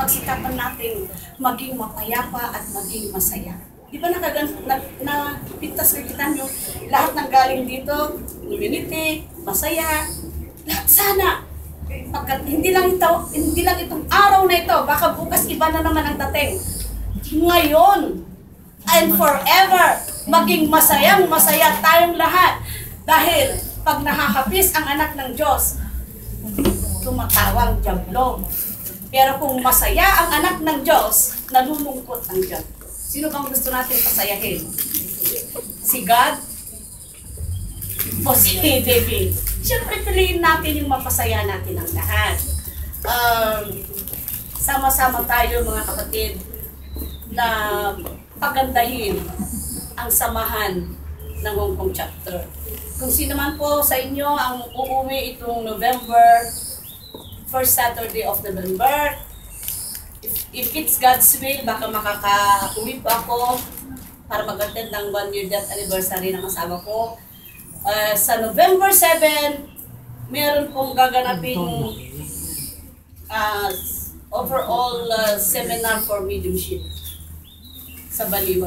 pagsikapan natin maging mapayapa at maging masaya. Di ba napintas kita nyo, lahat ng galing dito, community, masaya, lahat sana. Pagkat hindi lang itong araw na ito, baka bukas iba na naman ang dating. Ngayon, and forever, maging masayang-masaya tayong lahat. Dahil pag nakakapis ang anak ng Diyos, tumatawang diablo. Pero kung masaya ang anak ng Diyos, nalulungkot ang diablo. Sino bang gusto natin pasayahin? Si God? O si David? Siyempre, piliin natin yung mapasaya natin ang lahat. Sama-sama tayo mga kapatid na pagandahin ang samahan ng Hong Kong chapter. Kung sino man po sa inyo ang uuwi itong November, first Saturday of November, if it's God's will, baka makaka-uwi pa ako para mag-attend ng 1-year death anniversary ng asawa ko. Sa November 7, meron pong gaganaping overall seminar for mediumship sa Baliwa.